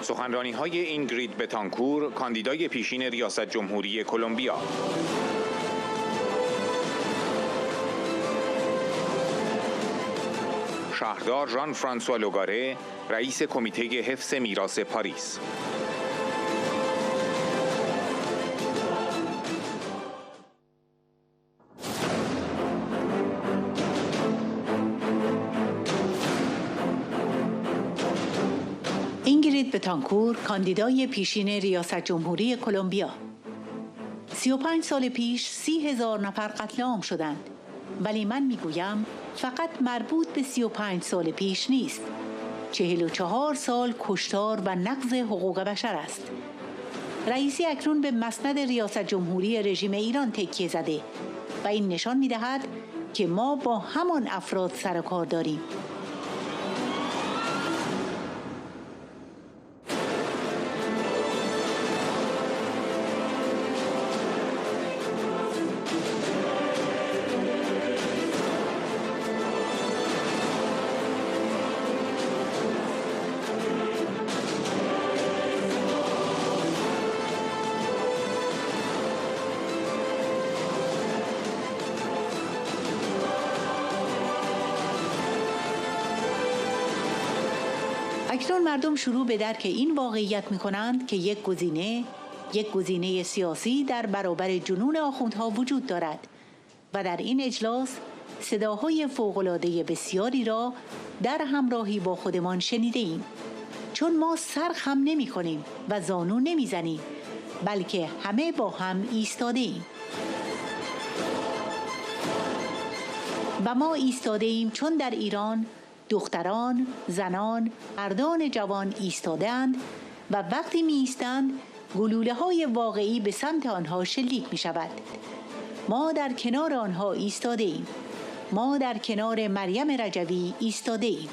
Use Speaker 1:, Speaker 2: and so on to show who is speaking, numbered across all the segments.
Speaker 1: سخنرانیهای اینگرید بتانکور، کاندیدای پیشین ریاست جمهوری کلمبیا. شهردار فرانسوا لوگاره، رئیس کمیته حفظ میراث پاریس.
Speaker 2: اینگرید بتانکور، کاندیدای پیشین ریاست جمهوری کلمبیا. 35 سال پیش 30,000 نفر قتل عام شدند. ولی من میگویم فقط مربوط به 35 سال پیش نیست. 44 سال کشتار و نقض حقوق بشر است. رئیسی اکنون به مسند ریاست جمهوری رژیم ایران تکیه زده و این نشان میدهد که ما با همان افراد سر و کار داریم. اکنون مردم شروع به درک این واقعیت می‌کنند که یک گزینه سیاسی در برابر جنون آخوندها وجود دارد و در این اجلاس صداهای فوق‌العاده بسیاری را در همراهی با خودمان شنیده‌ایم. چون ما سر خم نمی‌کنیم و زانو نمی‌زنیم، بلکه همه با هم ایستاده‌ایم. و ما ایستاده‌ایم چون در ایران دختران، زنان، مردان جوان ایستاده‌اند و وقتی می ایستند گلوله‌های واقعی به سمت آنها شلیک می شود. ما در کنار آنها ایستاده‌ایم. ما در کنار مریم رجوی ایستاده‌ایم.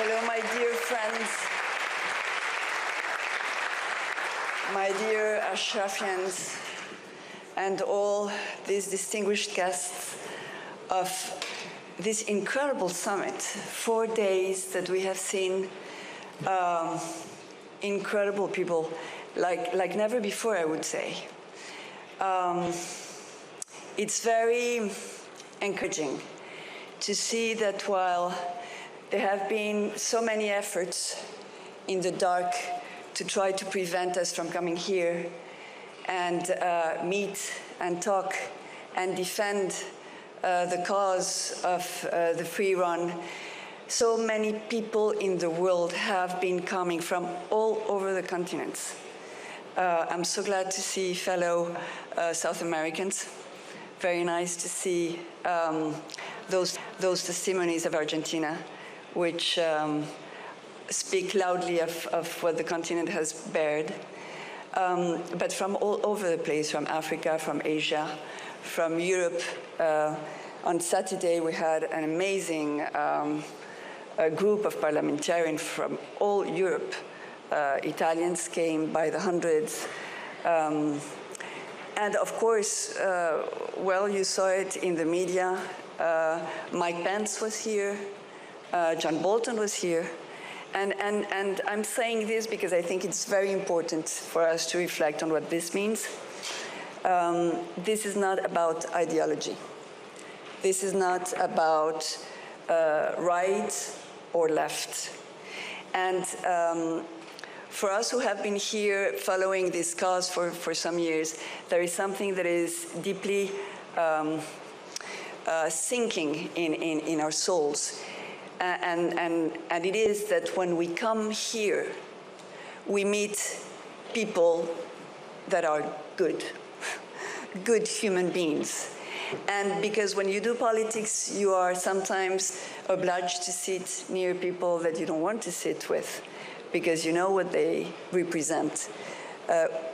Speaker 3: Hello, my dear friends, my dear Ashrafians, and all these distinguished guests of this incredible summit. 4 days that we have seen incredible people, like never before, I would say. It's very encouraging to see that while there have been so many efforts in the dark to try to prevent us from coming here and meet and talk and defend the cause of the free run. So many people in the world have been coming from all over the continents. I'm so glad to see fellow South Americans. Very nice to see those testimonies of Argentina, which speak loudly of what the continent has bared, but from all over the place, from Africa, from Asia, from Europe. On Saturday, we had an amazing group of parliamentarians from all Europe. Italians came by the hundreds. And of course, well, you saw it in the media. Mike Pence was here. John Bolton was here. And I'm saying this because I think it's very important for us to reflect on what this means. This is not about ideology. This is not about right or left. And for us who have been here following this cause for some years, there is something that is deeply sinking in our souls. And it is that when we come here, we meet people that are good human beings. And because when you do politics, you are sometimes obliged to sit near people that you don't want to sit with, because you know what they represent.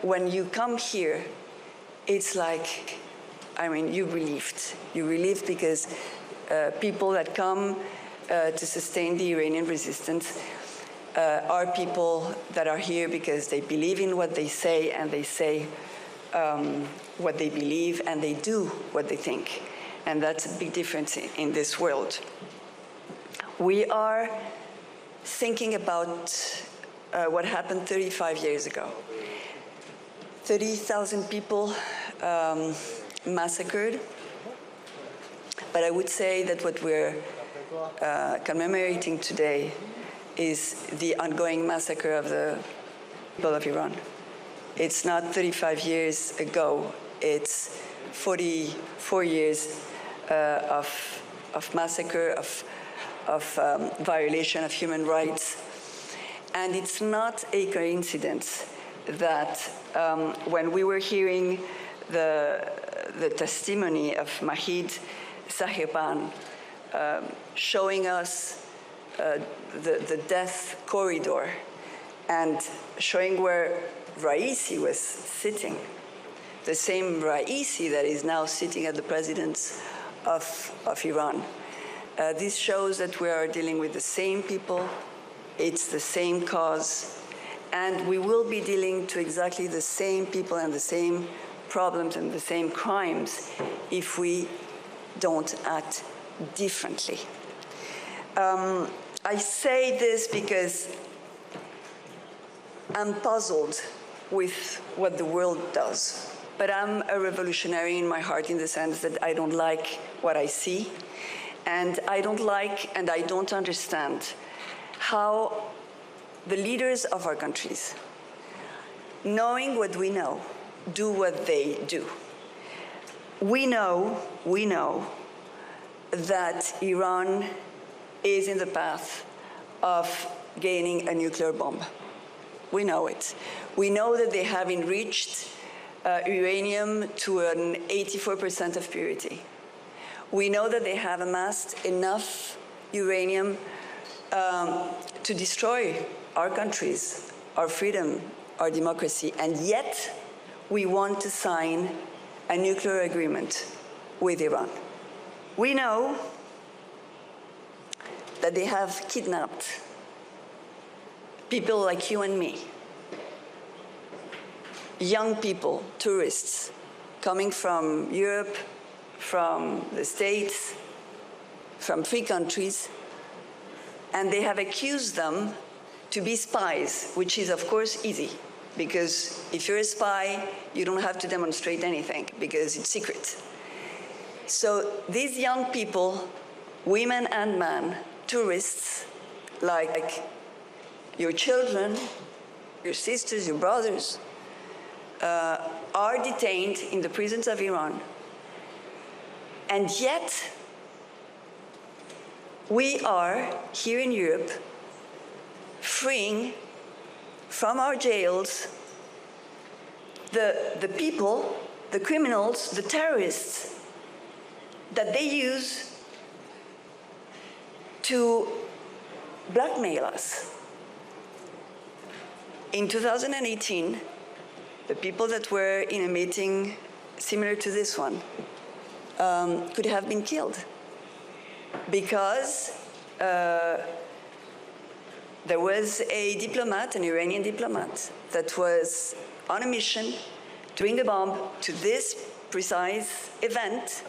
Speaker 3: When you come here, it's like, I mean, you're relieved. You're relieved because people that come to sustain the Iranian resistance are people that are here because they believe in what they say, and they say what they believe, and they do what they think. And that's a big difference in this world. We are thinking about what happened 35 years ago. 30,000 people massacred. But I would say that what we're commemorating today is the ongoing massacre of the people of Iran. It's not 35 years ago. It's 44 years of massacre, of violation of human rights. And it's not a coincidence that when we were hearing the testimony of Mahid Sahiban showing us the death corridor and showing where Ra'isi was sitting, the same Ra'isi that is now sitting at the president's of Iran. This shows that we are dealing with the same people, it's the same cause, and we will be dealing to exactly the same people and the same problems and the same crimes if we don't act differently. I say this because I'm puzzled with what the world does. But I'm a revolutionary in my heart in the sense that I don't like what I see. And I don't like and I don't understand how the leaders of our countries, knowing what we know, do what they do. We know that Iran is in the path of gaining a nuclear bomb. We know it. We know that they have enriched uranium to an 84% of purity. We know that they have amassed enough uranium to destroy our countries, our freedom, our democracy, and yet we want to sign a nuclear agreement with Iran. We know that they have kidnapped people like you and me, young people, tourists, coming from Europe, from the States, from free countries, and they have accused them to be spies, which is, of course, easy, because if you're a spy, you don't have to demonstrate anything, because it's secret. So these young people, women and men, tourists, like your children, your sisters, your brothers, are detained in the prisons of Iran. And yet, we are, here in Europe, freeing from our jails the people, the criminals, the terrorists that they use to blackmail us. In 2018, the people that were in a meeting similar to this one could have been killed because there was a diplomat, an Iranian diplomat, that was on a mission to bring a bomb to this precise event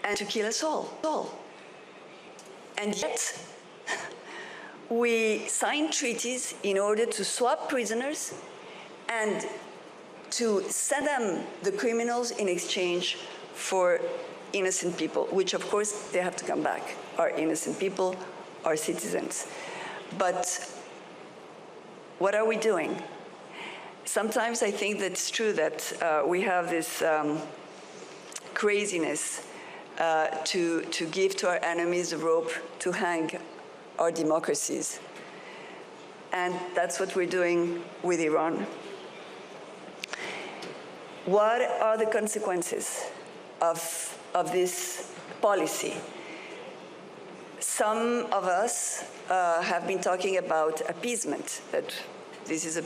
Speaker 3: and to kill us all. And yet, we signed treaties in order to swap prisoners and to send them, the criminals, in exchange for innocent people, which of course they have to come back, are innocent people, are citizens. But what are we doing? Sometimes I think that it's true that we have this craziness to give to our enemies a rope to hang our democracies. And that's what we're doing with Iran. What are the consequences of this policy? Some of us have been talking about appeasement, that this is a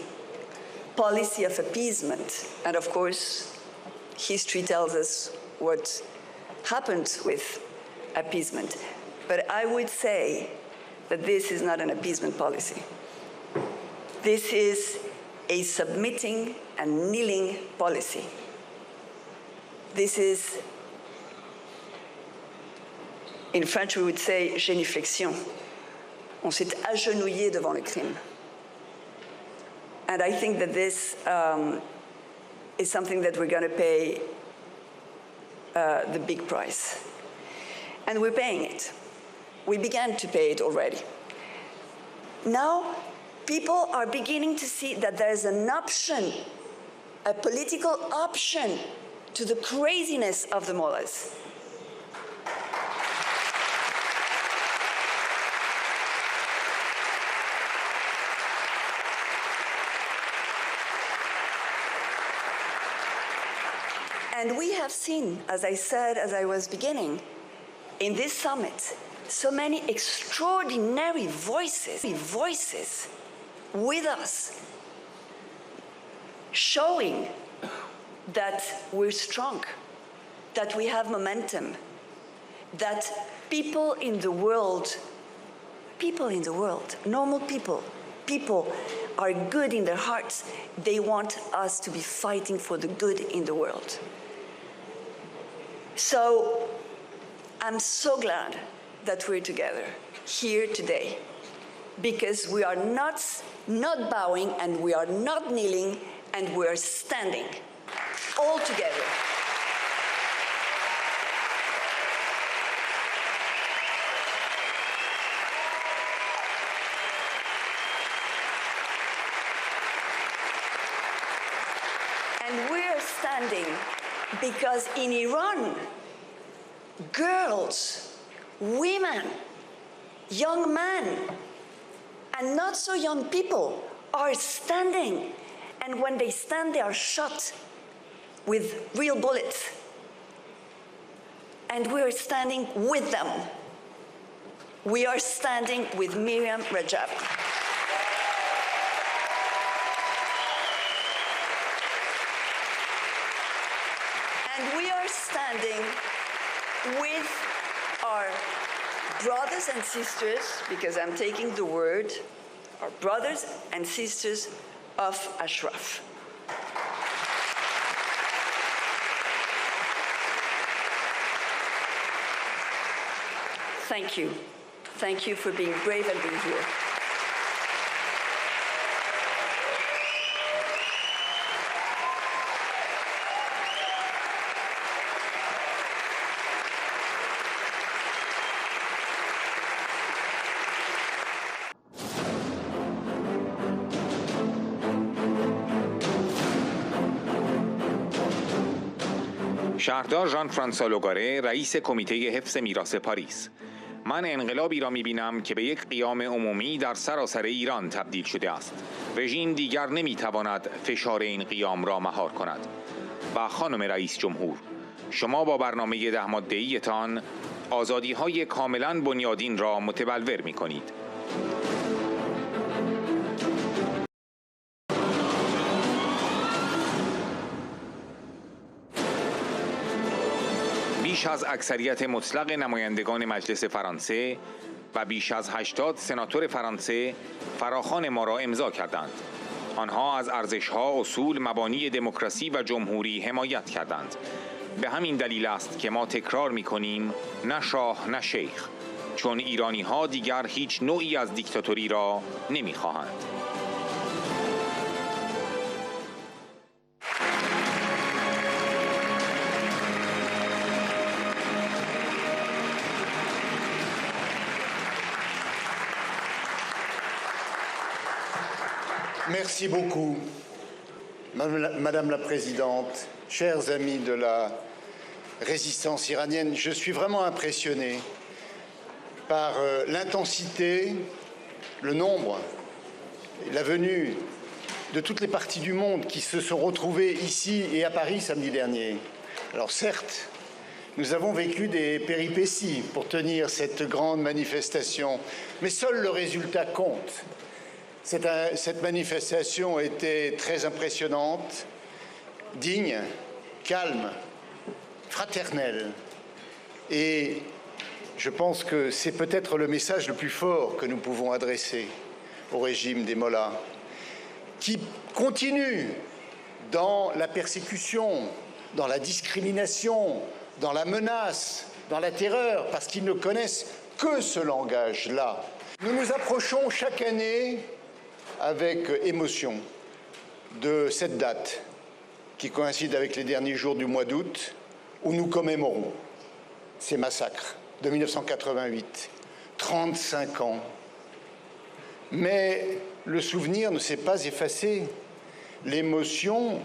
Speaker 3: policy of appeasement. And of course, history tells us what happened with appeasement. But I would say that this is not an appeasement policy. This is a submitting and kneeling policy. This is, in French we would say génuflexion. On s'est agenouillé devant le crime. And I think that this is something that we're going to pay the big price. And we're paying it. We began to pay it already. Now, people are beginning to see that there's an option, a political option to the craziness of the mullahs. And we have seen, as I said, as I was beginning, in this summit, so many extraordinary voices with us, showing that we're strong, that we have momentum, that people in the world, normal people are good in their hearts. They want us to be fighting for the good in the world. So I'm so glad that we're together here today, because we are not bowing and we are not kneeling, and we are standing all together. And we are standing because in Iran, girls, women, young men, and not so young people are standing. And when they stand, they are shot with real bullets. And we are standing with them. We are standing with Miriam Rajab. And we are standing with our brothers and sisters, because I'm taking the word, our brothers and sisters of Ashraf. Thank you. Thank you for being brave and being here.
Speaker 1: شهردار ژان فرانسوا لوگاره، رئیس کمیته حفظ میراث پاریس: من انقلابی را می‌بینم که به یک قیام عمومی در سراسر ایران تبدیل شده است. رژیم دیگر نمی‌تواند فشار این قیام را مهار کند. و خانم رئیس جمهور، شما با برنامه 10 ماده‌ای‌تان آزادی‌های کاملاً بنیادین را متبلور می‌کنید. بیش از اکثریت مطلق نمایندگان مجلس فرانسه و بیش از 80 سناتور فرانسه فراخوان ما را امضا کردند. آنها از ارزش‌ها، اصول، مبانی دموکراسی و جمهوری حمایت کردند. به همین دلیل است که ما تکرار می‌کنیم نه شاه نه شیخ، چون ایرانی‌ها دیگر هیچ نوعی از دیکتاتوری را نمی‌خواهند.
Speaker 4: Merci beaucoup, Madame la Présidente, chers amis de la résistance iranienne. Je suis vraiment impressionné par l'intensité, le nombre et la venue de toutes les parties du monde qui se sont retrouvées ici et à Paris samedi dernier. Alors certes, nous avons vécu des péripéties pour tenir cette grande manifestation, mais seul le résultat compte. Cette manifestation était très impressionnante, digne, calme, fraternelle. Et je pense que c'est peut-être le message le plus fort que nous pouvons adresser au régime des mollahs, qui continue dans la persécution, dans la discrimination, dans la menace, dans la terreur, parce qu'ils ne connaissent que ce langage-là. Nous nous approchons chaque année avec émotion de cette date qui coïncide avec les derniers jours du mois d'août où nous commémorons ces massacres de 1988, 35 ans. Mais le souvenir ne s'est pas effacé, l'émotion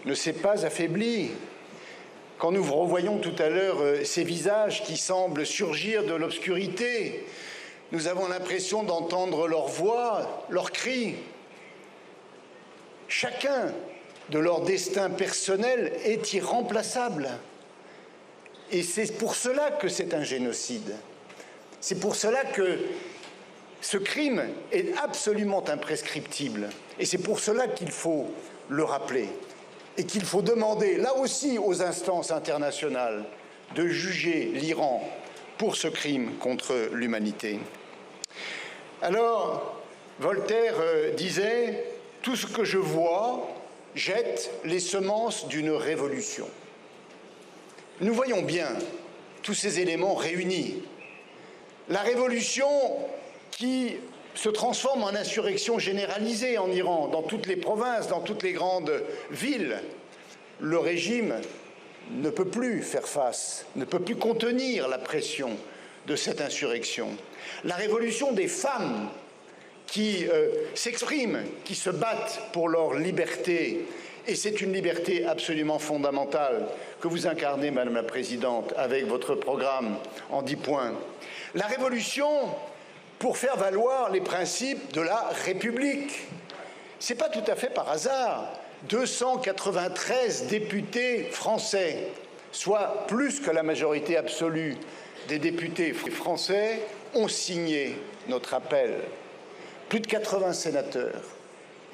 Speaker 4: ne s'est pas affaiblie. Quand nous revoyons tout à l'heure ces visages qui semblent surgir de l'obscurité, nous avons l'impression d'entendre leur voix, leurs cris. Chacun de leur destin personnel est irremplaçable. Et c'est pour cela que c'est un génocide. C'est pour cela que ce crime est absolument imprescriptible. Et c'est pour cela qu'il faut le rappeler. Et qu'il faut demander, là aussi, aux instances internationales de juger l'Iran pour ce crime contre l'humanité. Alors, Voltaire disait « Tout ce que je vois jette les semences d'une révolution ». Nous voyons bien tous ces éléments réunis. La révolution qui se transforme en insurrection généralisée en Iran, dans toutes les provinces, dans toutes les grandes villes. Le régime ne peut plus faire face, ne peut plus contenir la pression de cette insurrection. La révolution des femmes qui s'expriment, qui se battent pour leur liberté, et c'est une liberté absolument fondamentale que vous incarnez, Madame la Présidente, avec votre programme en 10 points. La révolution pour faire valoir les principes de la République. Ce n'est pas tout à fait par hasard. 293 députés français, soit plus que la majorité absolue des députés français, ont signé notre appel. Plus de 80 sénateurs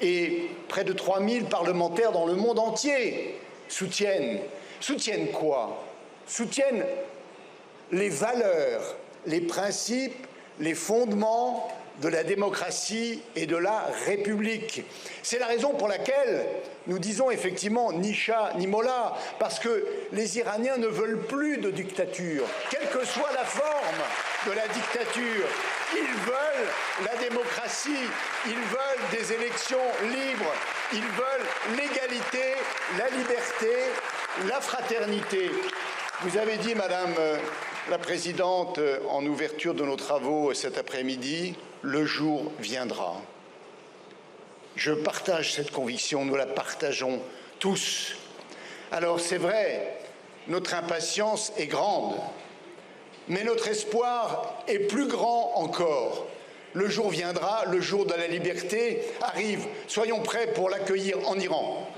Speaker 4: et près de 3000 parlementaires dans le monde entier soutiennent. Soutiennent quoi? Soutiennent les valeurs, les principes, les fondements de la démocratie et de la République. C'est la raison pour laquelle nous disons effectivement ni chat ni mollah, parce que les Iraniens ne veulent plus de dictature, quelle que soit la forme de la dictature. Ils veulent la démocratie, ils veulent des élections libres, ils veulent l'égalité, la liberté, la fraternité. Vous avez dit, Madame la Présidente, en ouverture de nos travaux cet après-midi, le jour viendra. Je partage cette conviction, nous la partageons tous. Alors c'est vrai, notre impatience est grande, mais notre espoir est plus grand encore. Le jour viendra, le jour de la liberté arrive. Soyons prêts pour l'accueillir en Iran.